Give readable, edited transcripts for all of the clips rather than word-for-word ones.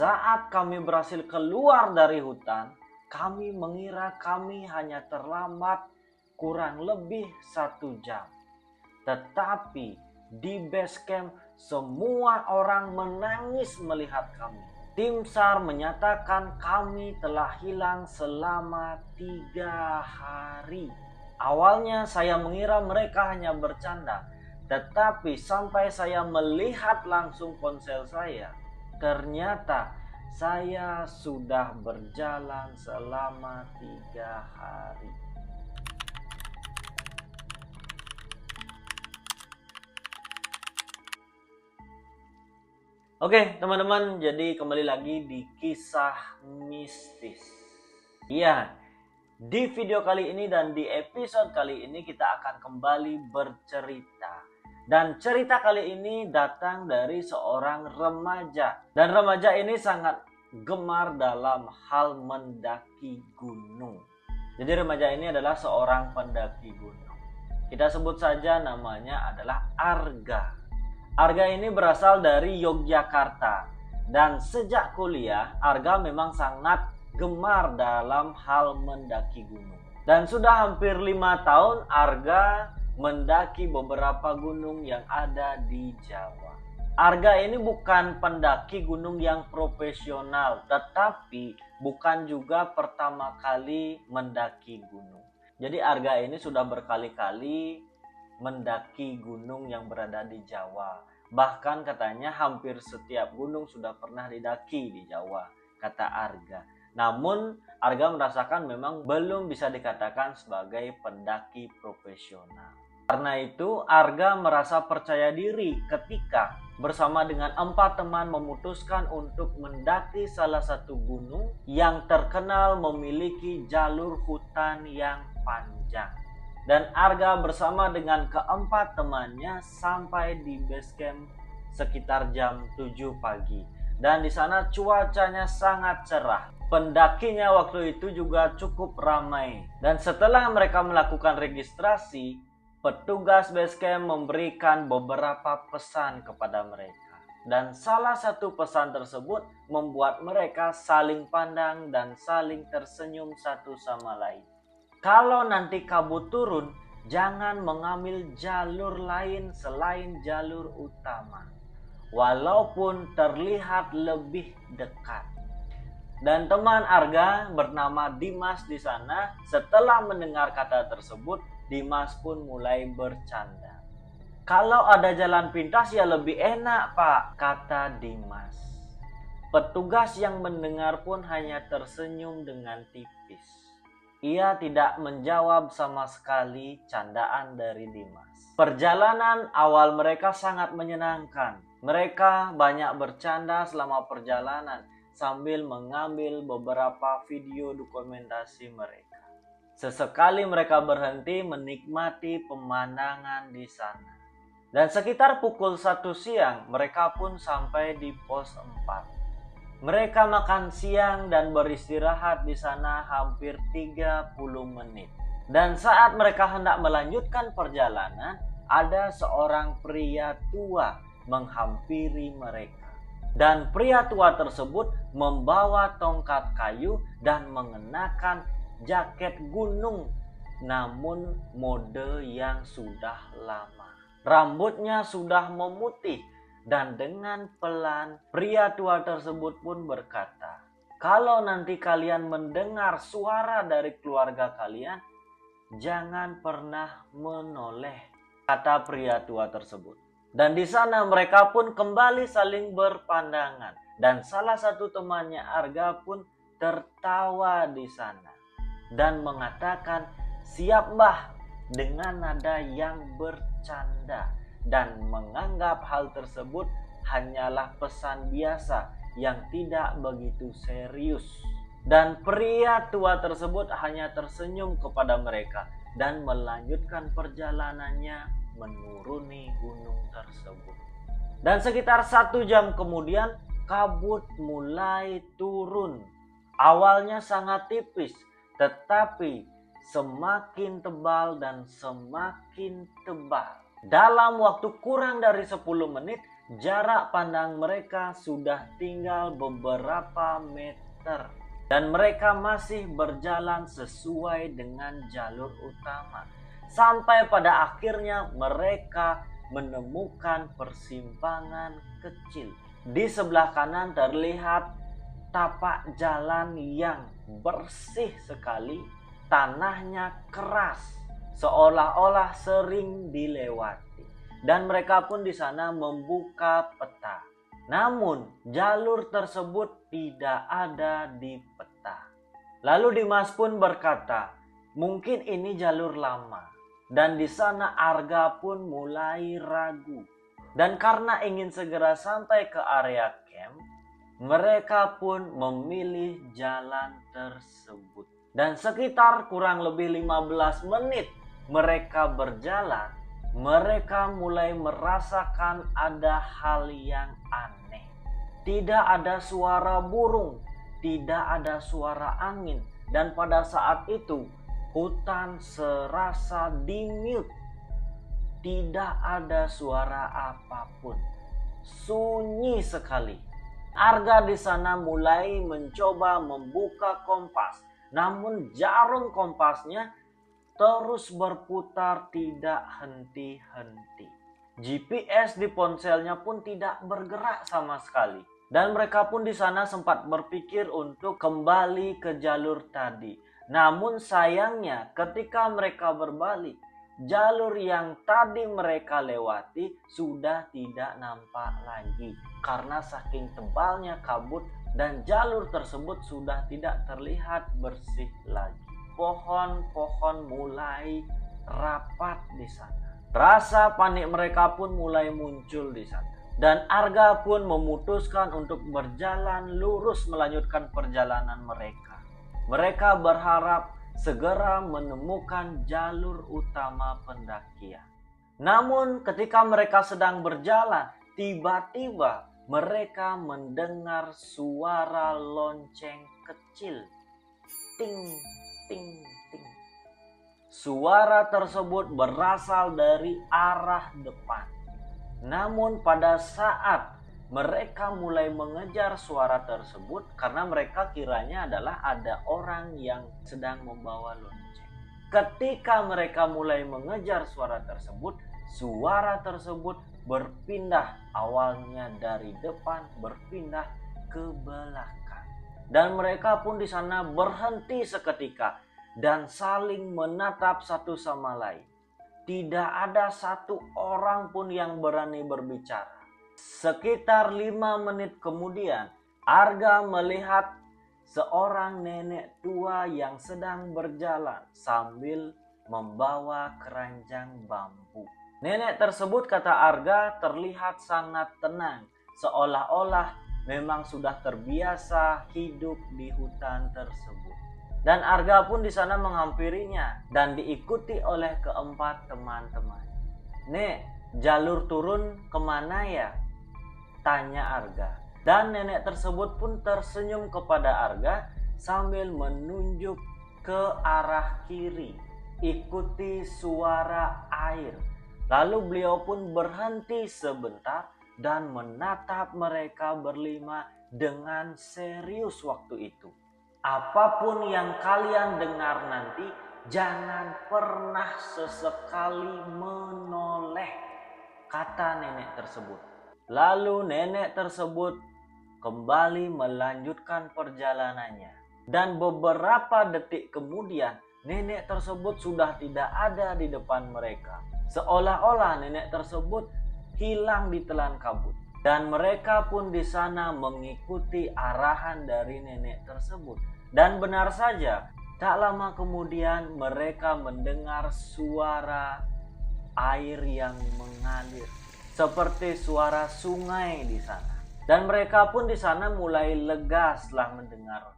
Saat kami berhasil keluar dari hutan, kami mengira kami hanya terlambat kurang lebih 1 jam. Tetapi di base camp semua orang menangis melihat kami. Tim SAR menyatakan kami telah hilang selama 3 hari. Awalnya saya mengira mereka hanya bercanda, tetapi sampai saya melihat langsung ponsel saya, ternyata saya sudah berjalan selama 3 hari. Oke teman-teman, jadi kembali lagi di kisah mistis. Iya, di video kali ini dan di episode kali ini kita akan kembali bercerita. Dan cerita kali ini datang dari seorang remaja. Dan remaja ini sangat gemar dalam hal mendaki gunung. Jadi remaja ini adalah seorang pendaki gunung. Kita sebut saja namanya adalah Arga. Arga ini berasal dari Yogyakarta. Dan sejak kuliah, Arga memang sangat gemar dalam hal mendaki gunung. Dan sudah hampir 5 tahun Arga mendaki beberapa gunung yang ada di Jawa. Arga ini bukan pendaki gunung yang profesional, tetapi bukan juga pertama kali mendaki gunung. Jadi Arga ini sudah berkali-kali mendaki gunung yang berada di Jawa. Bahkan katanya hampir setiap gunung sudah pernah didaki di Jawa, kata Arga. Namun Arga merasakan memang belum bisa dikatakan sebagai pendaki profesional. Karena itu Arga merasa percaya diri ketika bersama dengan 4 teman memutuskan untuk mendaki salah satu gunung yang terkenal memiliki jalur hutan yang panjang. Dan Arga bersama dengan keempat temannya sampai di base camp sekitar jam 7 pagi. Dan di sana cuacanya sangat cerah. Pendakinya waktu itu juga cukup ramai. Dan setelah mereka melakukan registrasi, petugas base camp memberikan beberapa pesan kepada mereka. Dan salah satu pesan tersebut membuat mereka saling pandang dan saling tersenyum satu sama lain. Kalau nanti kabut turun, jangan mengambil jalur lain selain jalur utama, walaupun terlihat lebih dekat. Dan teman Arga bernama Dimas di sana, setelah mendengar kata tersebut, Dimas pun mulai bercanda. Kalau ada jalan pintas ya lebih enak Pak, kata Dimas. Petugas yang mendengar pun hanya tersenyum dengan tipis. Ia tidak menjawab sama sekali candaan dari Dimas. Perjalanan awal mereka sangat menyenangkan. Mereka banyak bercanda selama perjalanan sambil mengambil beberapa video dokumentasi mereka. Sesekali mereka berhenti menikmati pemandangan di sana. Dan sekitar pukul 1 siang mereka pun sampai di pos 4. Mereka makan siang dan beristirahat di sana hampir 30 menit. Dan saat mereka hendak melanjutkan perjalanan, ada seorang pria tua menghampiri mereka. Dan pria tua tersebut membawa tongkat kayu dan mengenakan jaket gunung, namun mode yang sudah lama. Rambutnya sudah memutih. Dan dengan pelan, pria tua tersebut pun berkata, "Kalau nanti kalian mendengar suara dari keluarga kalian, jangan pernah menoleh," kata pria tua tersebut. Dan di sana mereka pun kembali saling berpandangan. Dan salah satu temannya Arga pun tertawa di sana dan mengatakan, "Siap Mbah," dengan nada yang bercanda. Dan menganggap hal tersebut hanyalah pesan biasa yang tidak begitu serius. Dan pria tua tersebut hanya tersenyum kepada mereka dan melanjutkan perjalanannya menuruni gunung tersebut. Dan sekitar 1 jam kemudian kabut mulai turun. Awalnya sangat tipis, tetapi semakin tebal dan semakin tebal. Dalam waktu kurang dari 10 menit, jarak pandang mereka sudah tinggal beberapa meter. Dan mereka masih berjalan sesuai dengan jalur utama. Sampai pada akhirnya mereka menemukan persimpangan kecil. Di sebelah kanan terlihat tapak jalan yang bersih sekali, tanahnya keras, seolah-olah sering dilewati. Dan mereka pun di sana membuka peta. Namun jalur tersebut tidak ada di peta. Lalu Dimas pun berkata, mungkin ini jalur lama. Dan di sana Arga pun mulai ragu. Dan karena ingin segera sampai ke area camp, mereka pun memilih jalan tersebut. Dan sekitar kurang lebih 15 menit mereka berjalan, mereka mulai merasakan ada hal yang aneh. Tidak ada suara burung, tidak ada suara angin. Dan pada saat itu, hutan serasa di-mute. Tidak ada suara apapun. Sunyi sekali. Arga di sana mulai mencoba membuka kompas. Namun jarum kompasnya terus berputar tidak henti-henti. GPS di ponselnya pun tidak bergerak sama sekali. Dan mereka pun di sana sempat berpikir untuk kembali ke jalur tadi. Namun sayangnya ketika mereka berbalik, jalur yang tadi mereka lewati sudah tidak nampak lagi. Karena saking tebalnya kabut dan jalur tersebut sudah tidak terlihat bersih lagi. Pohon-pohon mulai rapat di sana. Rasa panik mereka pun mulai muncul di sana. Dan Arga pun memutuskan untuk berjalan lurus melanjutkan perjalanan mereka. Mereka berharap segera menemukan jalur utama pendakian. Namun ketika mereka sedang berjalan, tiba-tiba mereka mendengar suara lonceng kecil. Ting, ting, ting. Suara tersebut berasal dari arah depan. Namun pada saat mereka mulai mengejar suara tersebut, karena mereka kiranya adalah ada orang yang sedang membawa lonceng. Ketika mereka mulai mengejar suara tersebut berpindah awalnya dari depan berpindah ke belakang. Dan mereka pun di sana berhenti seketika dan saling menatap satu sama lain. Tidak ada satu orang pun yang berani berbicara. Sekitar 5 menit kemudian, Arga melihat seorang nenek tua yang sedang berjalan sambil membawa keranjang bambu. Nenek tersebut, kata Arga, terlihat sangat tenang, seolah-olah memang sudah terbiasa hidup di hutan tersebut. Dan Arga pun di sana menghampirinya dan diikuti oleh keempat teman-teman. "Nek, jalur turun kemana ya?" tanya Arga. Dan nenek tersebut pun tersenyum kepada Arga sambil menunjuk ke arah kiri. Ikuti suara air. Lalu beliau pun berhenti sebentar dan menatap mereka berlima dengan serius waktu itu. "Apapun yang kalian dengar nanti, jangan pernah sesekali menoleh," kata nenek tersebut. Lalu nenek tersebut kembali melanjutkan perjalanannya. Dan beberapa detik kemudian, nenek tersebut sudah tidak ada di depan mereka. Seolah-olah nenek tersebut hilang di telan kabut. Dan mereka pun di sana mengikuti arahan dari nenek tersebut. Dan benar saja, tak lama kemudian mereka mendengar suara air yang mengalir. Seperti suara sungai di sana. Dan mereka pun di sana mulai lega setelah mendengar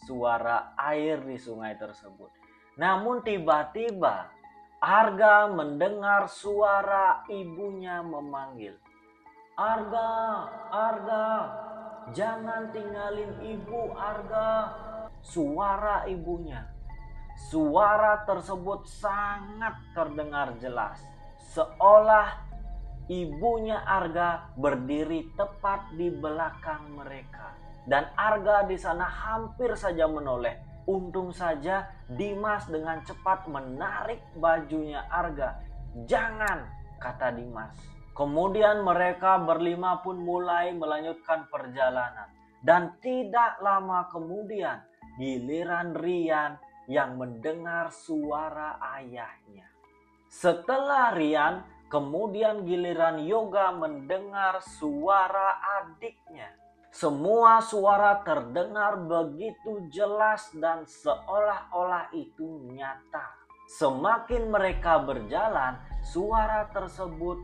suara air di sungai tersebut. Namun tiba-tiba Arga mendengar suara ibunya memanggil, "Arga, Arga, jangan tinggalin ibu, Arga." Suara ibunya. Suara tersebut sangat terdengar jelas. Seolah ibunya Arga berdiri tepat di belakang mereka. Dan Arga di sana hampir saja menoleh. Untung saja Dimas dengan cepat menarik bajunya Arga. "Jangan," kata Dimas. Kemudian mereka berlima pun mulai melanjutkan perjalanan. Dan tidak lama kemudian giliran Rian yang mendengar suara ayahnya. Setelah Rian, kemudian giliran Yoga mendengar suara adiknya. Semua suara terdengar begitu jelas dan seolah-olah itu nyata. Semakin mereka berjalan, suara tersebut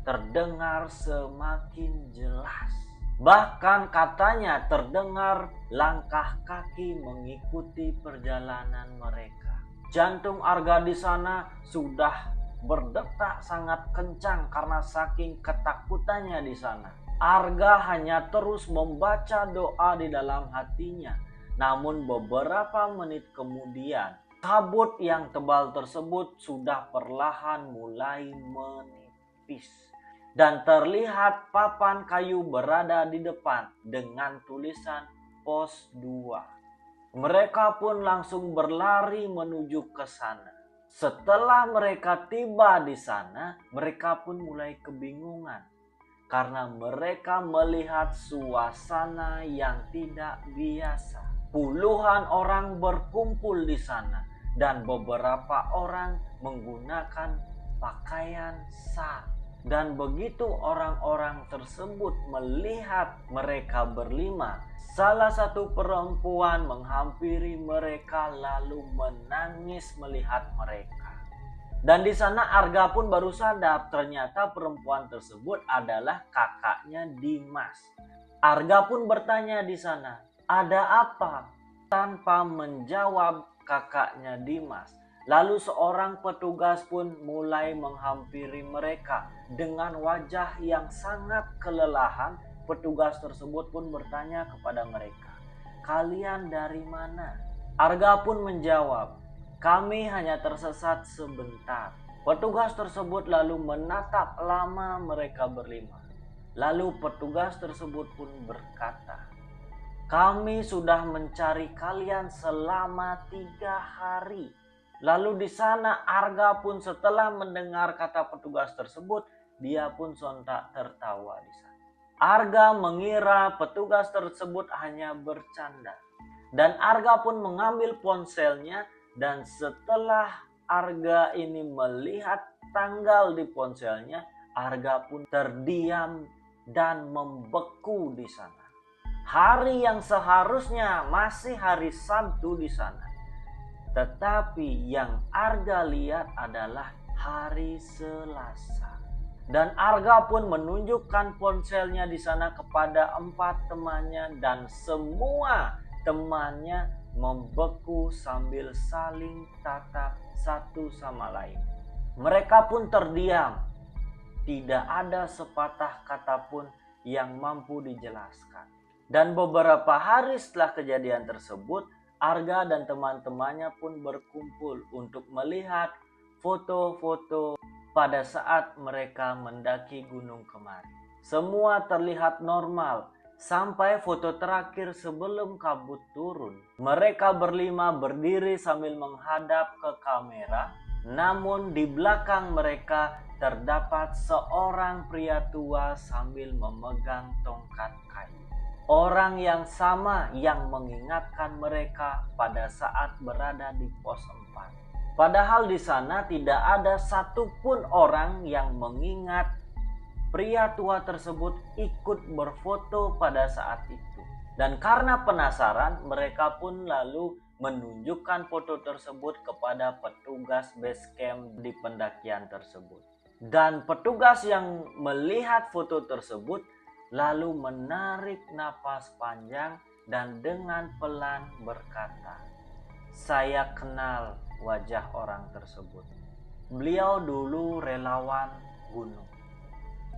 terdengar semakin jelas. Bahkan katanya terdengar langkah kaki mengikuti perjalanan mereka. Jantung Arga di sana sudah berdetak sangat kencang karena saking ketakutannya di sana. Arga hanya terus membaca doa di dalam hatinya. Namun beberapa menit kemudian, kabut yang tebal tersebut sudah perlahan mulai menipis. Dan terlihat papan kayu berada di depan dengan tulisan pos 2. Mereka pun langsung berlari menuju ke sana. Setelah mereka tiba di sana, mereka pun mulai kebingungan. Karena mereka melihat suasana yang tidak biasa. Puluhan orang berkumpul di sana dan beberapa orang menggunakan pakaian sar. Dan begitu orang-orang tersebut melihat mereka berlima, salah satu perempuan menghampiri mereka lalu menangis melihat mereka. Dan di sana Arga pun baru sadar ternyata perempuan tersebut adalah kakaknya Dimas. Arga pun bertanya di sana, "Ada apa?" Tanpa menjawab kakaknya Dimas, lalu seorang petugas pun mulai menghampiri mereka. Dengan wajah yang sangat kelelahan, petugas tersebut pun bertanya kepada mereka, "Kalian dari mana?" Arga pun menjawab, "Kami hanya tersesat sebentar." Petugas tersebut lalu menatap lama mereka berlima. Lalu petugas tersebut pun berkata, "Kami sudah mencari kalian selama 3 hari. Lalu di sana Arga pun setelah mendengar kata petugas tersebut, dia pun sontak tertawa di sana. Arga mengira petugas tersebut hanya bercanda. Dan Arga pun mengambil ponselnya, dan setelah Arga ini melihat tanggal di ponselnya, Arga pun terdiam dan membeku di sana. Hari yang seharusnya masih hari Sabtu di sana, tetapi yang Arga lihat adalah hari Selasa. Dan Arga pun menunjukkan ponselnya di sana kepada 4 temannya, dan semua temannya membeku sambil saling tatap satu sama lain. Mereka pun terdiam. Tidak ada sepatah kata pun yang mampu dijelaskan. Dan beberapa hari setelah kejadian tersebut, Arga dan teman-temannya pun berkumpul untuk melihat foto-foto pada saat mereka mendaki Gunung Kemari. Semua terlihat normal sampai foto terakhir sebelum kabut turun. Mereka berlima berdiri sambil menghadap ke kamera, namun di belakang mereka terdapat seorang pria tua sambil memegang tongkat kayu. Orang yang sama yang mengingatkan mereka pada saat berada di pos 4. Padahal di sana tidak ada satupun orang yang mengingat pria tua tersebut ikut berfoto pada saat itu. Dan karena penasaran, mereka pun lalu menunjukkan foto tersebut kepada petugas base camp di pendakian tersebut. Dan petugas yang melihat foto tersebut lalu menarik napas panjang dan dengan pelan berkata, "Saya kenal wajah orang tersebut. Beliau dulu relawan gunung.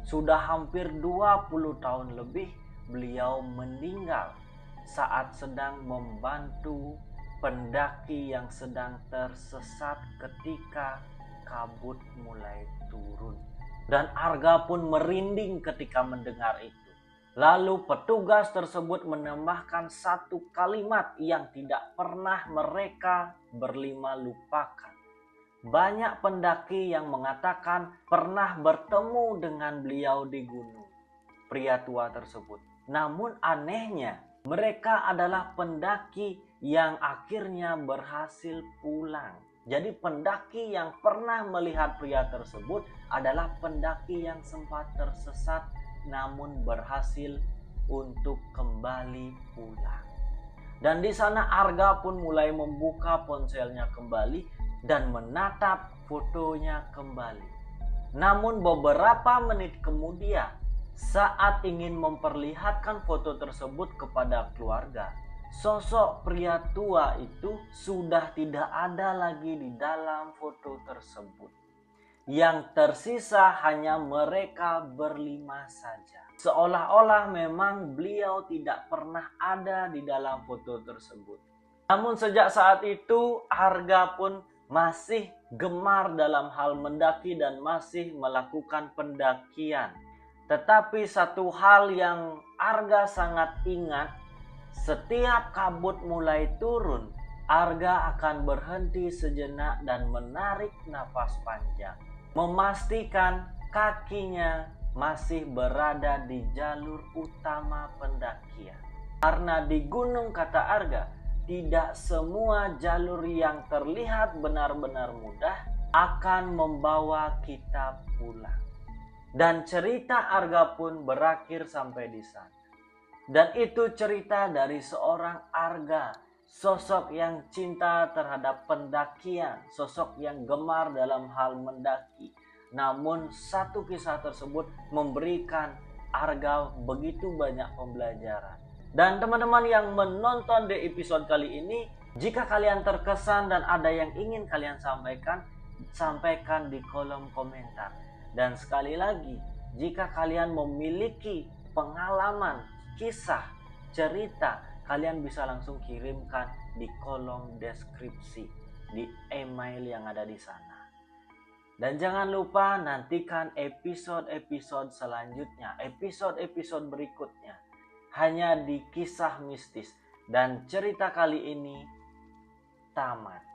Sudah hampir 20 tahun lebih beliau meninggal saat sedang membantu pendaki yang sedang tersesat ketika kabut mulai turun." Dan Arga pun merinding ketika mendengar itu. Lalu petugas tersebut menambahkan satu kalimat yang tidak pernah mereka berlima lupakan. Banyak pendaki yang mengatakan pernah bertemu dengan beliau di gunung, pria tua tersebut. Namun anehnya, mereka adalah pendaki yang akhirnya berhasil pulang. Jadi pendaki yang pernah melihat pria tersebut adalah pendaki yang sempat tersesat namun berhasil untuk kembali pulang. Dan di sana Arga pun mulai membuka ponselnya kembali dan menatap fotonya kembali. Namun beberapa menit kemudian, saat ingin memperlihatkan foto tersebut kepada keluarga, sosok pria tua itu sudah tidak ada lagi di dalam foto tersebut. Yang tersisa hanya mereka berlima saja. Seolah-olah memang beliau tidak pernah ada di dalam foto tersebut. Namun sejak saat itu Arga pun masih gemar dalam hal mendaki dan masih melakukan pendakian. Tetapi satu hal yang Arga sangat ingat, setiap kabut mulai turun, Arga akan berhenti sejenak dan menarik nafas panjang, memastikan kakinya masih berada di jalur utama pendakian. Karena di gunung, kata Arga, tidak semua jalur yang terlihat benar-benar mudah akan membawa kita pulang. Dan cerita Arga pun berakhir sampai di sana. Dan itu cerita dari seorang Arga, sosok yang cinta terhadap pendakian, sosok yang gemar dalam hal mendaki. Namun satu kisah tersebut memberikan Arga begitu banyak pembelajaran. Dan teman-teman yang menonton di episode kali ini, jika kalian terkesan dan ada yang ingin kalian sampaikan, sampaikan di kolom komentar. Dan sekali lagi, jika kalian memiliki pengalaman, kisah, cerita, kalian bisa langsung kirimkan di kolom deskripsi di email yang ada di sana. Dan jangan lupa nantikan episode-episode selanjutnya, episode-episode berikutnya hanya di Kisah Mistis. Dan cerita kali ini tamat.